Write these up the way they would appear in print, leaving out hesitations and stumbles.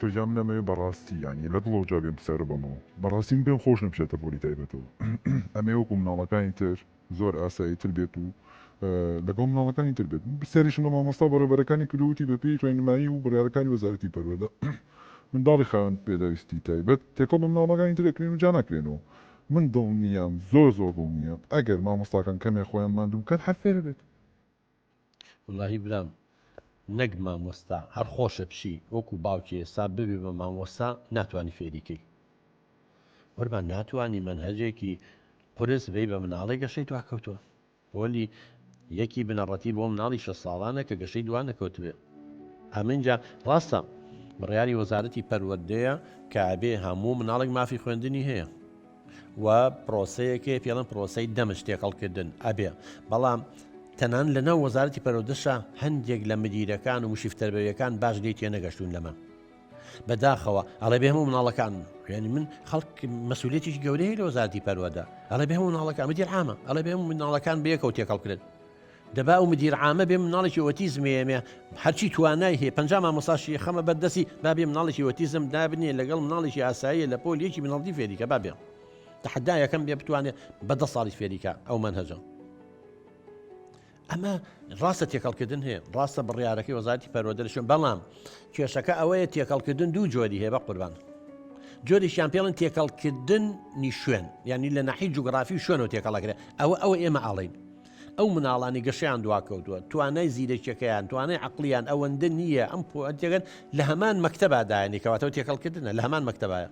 تۆجام نەمەوێت بەڕاستی ینی لە دڵەوە جا بێم سەر بەمەوە بەڕاستی بێم خۆش نەبشێتە بۆری تایبەتەوە ئەمێ وەکو مناڵەکانی تر زۆر ئاساییتر بێت و لەگەڵ مناڵەکانی تر بێت بسێریشم لە مامۆستا بەڕێبەرەکانی کردوتی بە پێی ڕێنمایی و بڕیارەکانی وەزارەتی پەروەردە منداڵی خاوەن پێداویستی تایبەت تێکەڵ بە مناڵەکانی تر دەکرێن و جا ناکرێنەوە من دڵنیام زۆر دڵنیام ئەگەر مامۆستاکان کەمێ خۆیان ماندوو بکەن هەر فێر بێت وڵاهی برام نەک مامۆستا هەر خۆشە پشی وەکو باوکی ئێستا ببێ بە مامۆستا ناتوانانی فێریکەی وەرمان ناتوانانی منهەجێکی قورس بێ بە مناڵی گەشەی دواکەوتووە وەلی یەکی بنەڕەتی بۆ مناڵی 6 ساڵانە کە گەشەی دوان نەکەوتبێ ئەمینجا ڕاستە بڕیاری وەزارەتی پەروەردەیە کە ئەبێ هەموو مناڵێک مافی خوێندنی هەیە و پرۆسەیەکێ پێڵم پرۆسەی دەمش تێکەڵکردن ئەبێ بەڵام تەنان لەناو وەزارەتی پەروەردەشە هەندێک لە مدیرەکان و مشیفتەربەوەیەکان باش دەی تێ نەگەشتون لەمە بەداخەوە ئەڵێ بێ هەموو مناڵەکان یعنی من خەڵک مەسئولێتیش گەورەی لە وەزارەتی پەروەردە ئەڵێ بێ هەموو مناڵەکان مدیر عامە ئەڵێ بێ هەموو مناڵەکان بەیەکەوە تێکەڵکرێن دەبا و مدیر عامە بێ مناڵێکی ئۆتیزمێمێ هەرچی توانای هەیە 50 مامۆستاشی خەمە بەردەسی با بێ مناڵێکی ئۆتیزم دابنێ لەگەڵ مناڵێکی ئاساییە لە پۆل یەکی مناڵی فێریکە با بێ تەحەدایەکەم بێ بتوانێت بە 10 ساڵی فێریکە ئەو منهەجە ئەمە ڕاستە تێکەڵکردن هەیە ڕاستە بڕیارەکەی وەزارەتی پەروەردە لەشێن بەڵام کێشەکە ئەوەیە تێکەڵکردن دوو جۆری هەیە بە قوربان جۆریشیان پێڵن تێکەڵکردنی شوێن یعنی لە ناحی جوگرافی شوێنەوە تێکەڵەکرێت ئەوە ئێمە ئاڵین ئەو مناڵانی گەشەیان دواکەوتووە توانای زیرەکیەکەیان توانای عقلیان ئەوەندە نییە ئەم پۆتێگەن لە هەمان مەکتەبادایانی کەواتەوە تێکەڵکردنە لە هەمان مەکتەبایە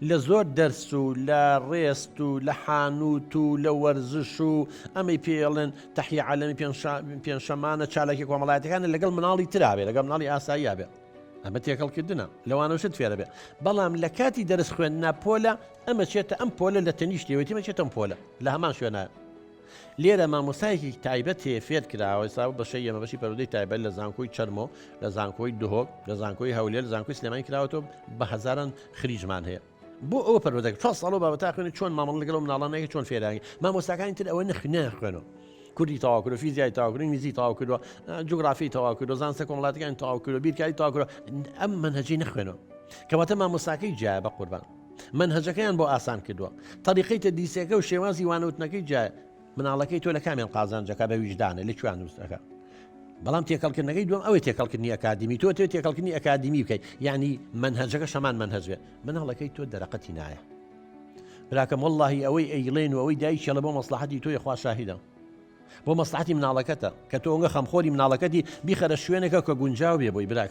لە زۆر دەرس و لە ڕێست و لە حانوت و لە وەرزش و ئەمەی پێڵێن تەحیە عەلەمی پێنجشەمانە چالاکی کۆمەڵایەتەکانە لەگەڵ مناڵی ترابێ لەگەڵ مناڵی ئاساییە بێ ئەمە تێکەڵکردنە لەوانەوەشت فێرە بێ بەڵام لە کاتی دەرس خوێندنا پۆلە ئەمە چێتە ئەم پۆلە لە تەنیشتێوەتی مەچێتە ئەم پۆلە لە هەمان شوێنە لێرە مامۆستایەکی تایبەت هەیە فێر کراوە ئێستا بەشەی ئێمە بەشی پەروەردەی تایبەت لە زانکۆی چەرمۆ لە زانکۆی دهۆک لە زانکۆی هەولێر لە زانکۆی سلێمانی کراوەتەوە بە هەزاران خریجمان هەیە بۆ ئەوە پەروەردەکە 4 ساڵ بابەتا خوێنێت چۆن مامەڵ لەگەڵ مناڵانەیە چۆن فێرانی مامۆستاکانی تر ئەوە نەخوێنەوە کوردی تەواو کردو فیزیای تەواو کردو ئینگلیزی تەواو کردو جوگرافی تەواو کردو زانستە کۆمەڵاتەکانی تەواو کردو بیرکاری تەواو کردو ئەم منهەجەی نەخوێنەوە کەواتە مامۆستاکەی جایە بە قوربان منهەجەکەیان بۆ ئاسان کردووە تەریقەی تەدریسەکە و شێوازی وانەوتنەکەی جایە مناڵەکەی تۆ لە کامیان قازانجەکە بە ویژدانە لەکوێیان دروستەکە بەڵام تێکەڵکردنەکەی دوم ئەوەی تێکەڵکردنی ئەکادمی تۆ تێکەڵکردنی ئەکادمی بکەیت یعنی منهەجەکە شەمان منهەجێ مناڵەکەی تۆ دەرەقەتی نایە براکەم وەڵڵاهی ئەوەی ئەیڵێن و ئەوەی دایکە لە بۆ مەسلحەتی تۆی خوا شاهیدە بۆ مەسلحەتی مناڵەکەتە کە تۆ ئەوە خەمخۆری مناڵەکەتی بیخەرە شوێنێکە کە گونجاو بێ بۆی براکەم